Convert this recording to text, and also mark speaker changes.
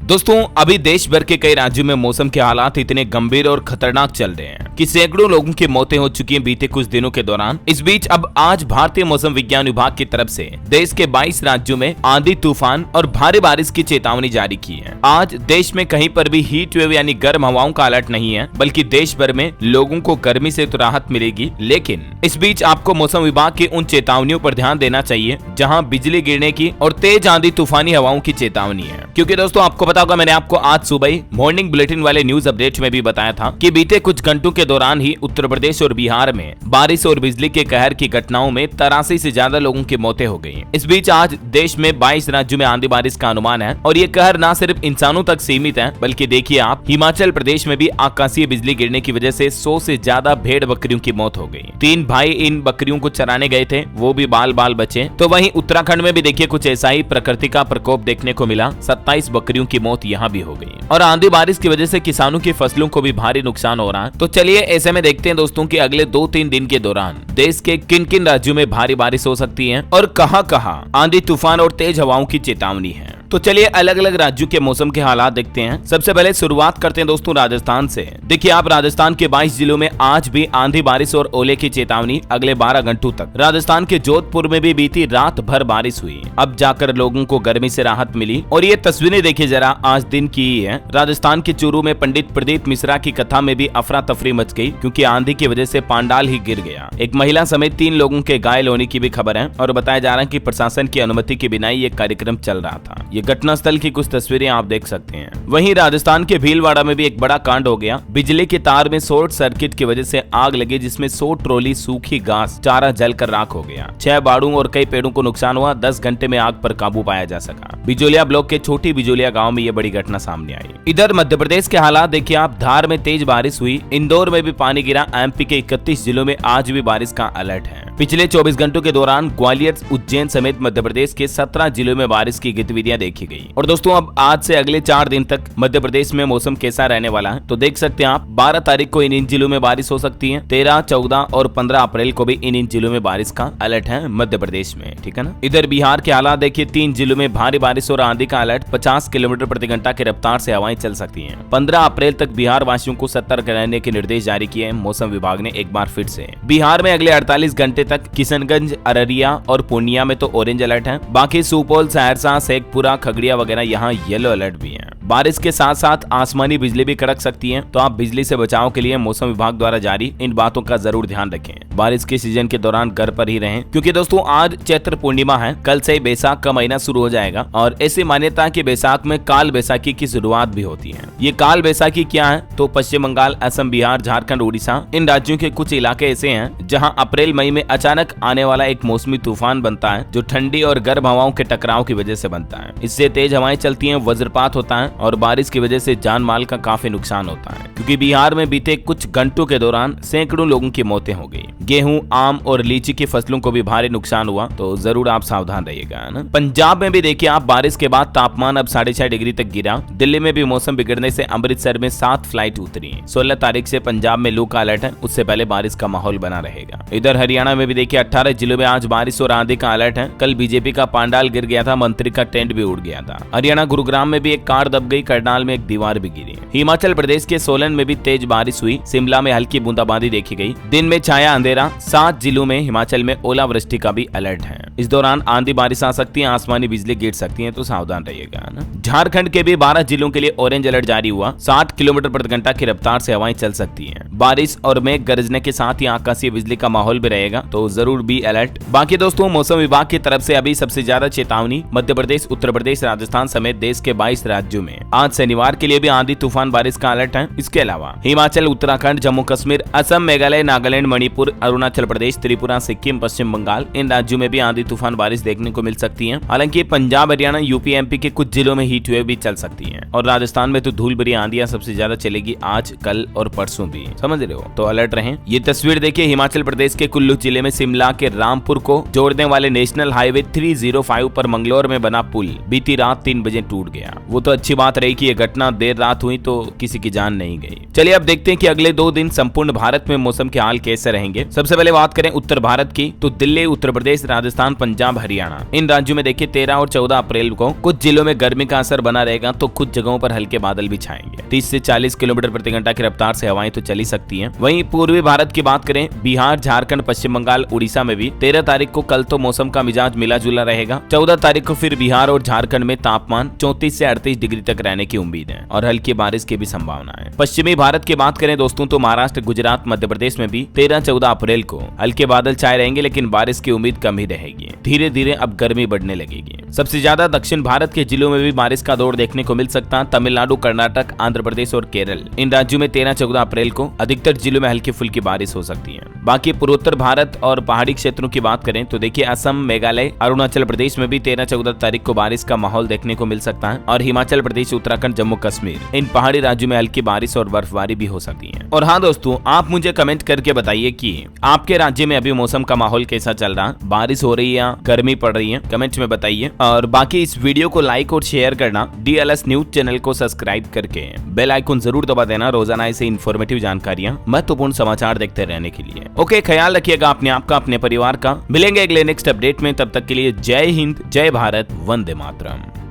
Speaker 1: दोस्तों अभी देश भर के कई राज्यों में मौसम के हालात इतने गंभीर और खतरनाक चल रहे हैं कि सैकड़ों लोगों की मौतें हो चुकी हैं बीते कुछ दिनों के दौरान। इस बीच अब आज भारतीय मौसम विज्ञान विभाग की तरफ से देश के 22 राज्यों में आंधी तूफान और भारी बारिश की चेतावनी जारी की है। आज देश में कहीं पर भी हीट वेव यानी गर्म हवाओं का अलर्ट नहीं है, बल्कि देश भर में लोगों को गर्मी से तो राहत मिलेगी, लेकिन इस बीच आपको मौसम विभाग की उन चेतावनियों पर ध्यान देना चाहिए जहां बिजली गिरने की और तेज आंधी तूफानी हवाओं की चेतावनी है। क्योंकि दोस्तों आपको पता होगा, मैंने आपको आज सुबह ही मॉर्निंग बुलेटिन वाले न्यूज अपडेट में भी बताया था कि बीते कुछ घंटों के दौरान ही उत्तर प्रदेश और बिहार में बारिश और बिजली के कहर की घटनाओं में 83 से ज्यादा लोगों की मौतें हो गई। इस बीच आज देश में 22 राज्यों में आंधी बारिश का अनुमान है और ये कहर न सिर्फ इंसानों तक सीमित है, बल्कि देखिए आप, हिमाचल प्रदेश में भी आकाशीय बिजली गिरने की वजह से 100 से ज्यादा भेड़ बकरियों की मौत हो गई। 3 भाई इन बकरियों को चराने गए थे, वो भी बाल बाल बचे। तो वहीं उत्तराखंड में भी देखिए कुछ ऐसा ही प्रकृति का प्रकोप देखने को मिला। 27 बकरियों की मौत यहाँ भी हो गई और आंधी बारिश की वजह से किसानों की फसलों को भी भारी नुकसान हो रहा है। तो चलिए ऐसे में देखते हैं दोस्तों कि अगले 2-3 दिन के दौरान देश के किन किन राज्यों में भारी बारिश हो सकती है और कहां-कहां आंधी तूफान और तेज हवाओं की चेतावनी है। तो चलिए अलग अलग राज्यों के मौसम के हालात देखते हैं। सबसे पहले शुरुआत करते हैं दोस्तों राजस्थान से। देखिए आप, राजस्थान के 22 जिलों में आज भी आंधी बारिश और ओले की चेतावनी अगले 12 घंटों तक। राजस्थान के जोधपुर में भी बीती रात भर बारिश हुई, अब जाकर लोगों को गर्मी से राहत मिली। और ये तस्वीरें देखिए जरा, आज दिन की ही है। राजस्थान के चूरू में पंडित प्रदीप मिश्रा की कथा में भी अफरा तफरी मच गई, क्योंकि आंधी की वजह से पांडाल ही गिर गया। एक महिला समेत 3 लोगों के घायल होने की भी खबर है और बताया जा रहा है कि प्रशासन की अनुमति के बिना ये कार्यक्रम चल रहा था। ये घटना स्थल की कुछ तस्वीरें आप देख सकते हैं। वहीं राजस्थान के भीलवाड़ा में भी एक बड़ा कांड हो गया। बिजली के तार में शॉर्ट सर्किट की वजह से आग लगी, जिसमें 100 ट्रॉली सूखी घास चारा जलकर राख हो गया। 6 बाड़ों और कई पेड़ों को नुकसान हुआ। 10 घंटे में आग पर काबू पाया जा सका। बिजोलिया ब्लॉक के छोटी बिजोलिया गांव में यह बड़ी घटना सामने आई। इधर मध्य प्रदेश के हालात देखिए आप, धार में तेज बारिश हुई, इंदौर में भी पानी गिरा। एमपी के 31 जिलों में आज भी बारिश का अलर्ट है। पिछले 24 घंटों के दौरान ग्वालियर, उज्जैन समेत मध्य प्रदेश के 17 जिलों में बारिश की गतिविधियां देखी गई। और दोस्तों अब आज से अगले 4 दिन तक मध्य प्रदेश में मौसम कैसा रहने वाला है, तो देख सकते हैं आप, 12 तारीख को इन जिलों में बारिश हो सकती है। 13, 14 और 15 अप्रैल को भी इन जिलों में बारिश का अलर्ट है मध्य प्रदेश में, ठीक है ना। इधर बिहार के हालात देखिए, 3 जिलों में भारी बारिश और आंधी का अलर्ट। 50 किलोमीटर प्रति घंटा की रफ्तार से हवाएं चल सकती है। 15 अप्रैल तक बिहार वासियों को सतर्क रहने के निर्देश जारी किए हैं मौसम विभाग ने एक बार फिर से। बिहार में अगले 48 घंटे तक किशनगंज, अररिया और पूर्णिया में तो ऑरेंज अलर्ट है। बाकी सुपौल, सहरसा, शेखपुरा, खगड़िया वगैरह यहाँ येलो अलर्ट भी है। बारिश के साथ साथ आसमानी बिजली भी कड़क सकती है, तो आप बिजली से बचाव के लिए मौसम विभाग द्वारा जारी इन बातों का जरूर ध्यान रखें। बारिश के सीजन के दौरान घर पर ही रहें, क्योंकि दोस्तों आज चैत्र पूर्णिमा है। कल से बैसाख का महीना शुरू हो जाएगा और ऐसी मान्यता है कि बैसाख में काल बैसाखी की शुरुआत भी होती है। ये काल बैसाखी क्या है, तो पश्चिम बंगाल, असम, बिहार, झारखंड, उड़ीसा, इन राज्यों के कुछ इलाके ऐसे हैं जहाँ अप्रैल मई में अचानक आने वाला एक मौसमी तूफान बनता है, जो ठंडी और गर्म हवाओं के टकराव की वजह से बनता है। इससे तेज हवाएं चलती हैं, वज्रपात होता है और बारिश की वजह से जान माल का काफी नुकसान होता है। क्योंकि बिहार में बीते कुछ घंटों के दौरान सैकड़ों लोगों की मौतें हो गई। गेहूं, आम और लीची की फसलों को भी भारी नुकसान हुआ, तो जरूर आप सावधान रहिएगा, है ना। पंजाब में भी देखिए आप, बारिश के बाद तापमान अब 6.5 डिग्री तक गिरा। दिल्ली में भी मौसम बिगड़ने से अमृतसर में 7 फ्लाइट उतरी। 16 तारीख से पंजाब में लू का अलर्ट है, उससे पहले बारिश का माहौल बना रहेगा। इधर हरियाणा में भी देखिए 18 जिलों में आज बारिश और आंधी का अलर्ट है। कल बीजेपी का पांडाल गिर गया था, मंत्री का टेंट भी उड़ गया था। हरियाणा गुरुग्राम में भी एक कार दब गई, करनाल में एक दीवार भी गिरी। हिमाचल प्रदेश के सोलन में भी तेज बारिश हुई, शिमला में हल्की बूंदाबांदी देखी गई। दिन में छाया अंधेरा। 7 जिलों में हिमाचल में ओलावृष्टि का भी अलर्ट है। इस दौरान आंधी बारिश आ सकती है, आसमानी बिजली गिर सकती है, तो सावधान रहिएगा, ना। झारखंड के भी 12 जिलों के लिए ऑरेंज अलर्ट जारी हुआ। 60 किलोमीटर प्रति घंटा की रफ्तार से हवाएं चल सकती है। बारिश और मेघ गरजने के साथ ही आकाशीय बिजली का माहौल भी रहेगा, तो जरूर बी अलर्ट। बाकी दोस्तों मौसम विभाग की तरफ से अभी सबसे ज्यादा चेतावनी मध्य प्रदेश, उत्तर प्रदेश, राजस्थान समेत देश के 22 राज्यों में। आज शनिवार के लिए भी आंधी तूफान बारिश का अलर्ट है। इसके अलावा हिमाचल, उत्तराखंड, जम्मू कश्मीर, असम, मेघालय, नागालैंड, मणिपुर, अरुणाचल प्रदेश, त्रिपुरा, सिक्किम, पश्चिम बंगाल, इन राज्यों में भी आंधी तूफान बारिश देखने को मिल सकती है। हालांकि पंजाब, हरियाणा, यूपी, एमपी के कुछ जिलों में हीट वेव भी चल सकती है और राजस्थान में तो धूल भरी आंधियां सबसे ज्यादा चलेगी आज, कल और परसों भी। समझ रहे हो, तो अलर्ट रहें। ये तस्वीर देखिए हिमाचल प्रदेश के कुल्लू जिले में शिमला के रामपुर को जोड़ने वाले नेशनल हाईवे 305 पर मंगलौर में बना पुल बीती रात 3 बजे टूट गया। वो तो अच्छी बात रही कि ये घटना देर रात हुई तो किसी की जान नहीं गई। चलिए अब देखते हैं कि अगले 2 दिन संपूर्ण भारत में मौसम के हाल कैसे रहेंगे। सबसे पहले बात करें उत्तर भारत की, तो दिल्ली, उत्तर प्रदेश, राजस्थान, पंजाब, हरियाणा, इन राज्यों में देखिए 13 और 14 अप्रैल को कुछ जिलों में गर्मी का असर बना रहेगा, तो कुछ जगहों पर हल्के बादल भी छाएंगे। 30 से 40 किलोमीटर प्रति घंटा की रफ्तार से हवाएं तो चली सकती हैं। वहीं पूर्वी भारत की बात करें, बिहार, झारखंड, पश्चिम बंगाल, उड़ीसा में भी 13 तारीख को कल तो मौसम का मिजाज मिला जुला रहेगा। 14 तारीख को फिर बिहार और झारखंड में तापमान 34 से 38 डिग्री तक रहने की उम्मीद है और हल्की बारिश की भी संभावना है। पश्चिमी भारत की बात करें दोस्तों, तो महाराष्ट्र, गुजरात, मध्य प्रदेश में भी 13-14 अप्रैल को हल्के बादल छाए रहेंगे, लेकिन बारिश की उम्मीद कम ही रहेगी। धीरे धीरे अब गर्मी बढ़ने लगेगी। सबसे ज्यादा दक्षिण भारत के जिलों में भी बारिश का दौर देखने को मिल सकता है। तमिलनाडु, कर्नाटक, आंध्र प्रदेश और केरल, इन राज्यों में 13-14 अप्रैल को अधिकतर जिलों में हल्की फुल्की बारिश हो सकती है। बाकी पूर्वोत्तर भारत और पहाड़ी क्षेत्रों की बात करें तो देखिए असम, मेघालय, अरुणाचल प्रदेश में भी 13-14 तारीख को बारिश का माहौल देखने को मिल सकता है और हिमाचल प्रदेश, उत्तराखंड, जम्मू कश्मीर, इन पहाड़ी राज्यों में हल्की बारिश और बर्फबारी भी हो सकती है। और हाँ दोस्तों, आप मुझे कमेंट करके बताइए कि आपके राज्य में अभी मौसम का माहौल कैसा चल रहा, बारिश हो रही है या गर्मी पड़ रही है, कमेंट में बताइए। और बाकी इस वीडियो को लाइक और शेयर करना, DLS न्यूज चैनल को सब्सक्राइब करके बेल आइकन जरूर दबा देना रोजाना ऐसे इन्फॉर्मेटिव जानकारियां, महत्वपूर्ण समाचार देखते रहने के लिए। ओके, ख्याल रखिएगा अपने आप का, अपने परिवार का। मिलेंगे अगले नेक्स्ट अपडेट में, तब तक के लिए जय हिंद, जय भारत, वंदे मातरम।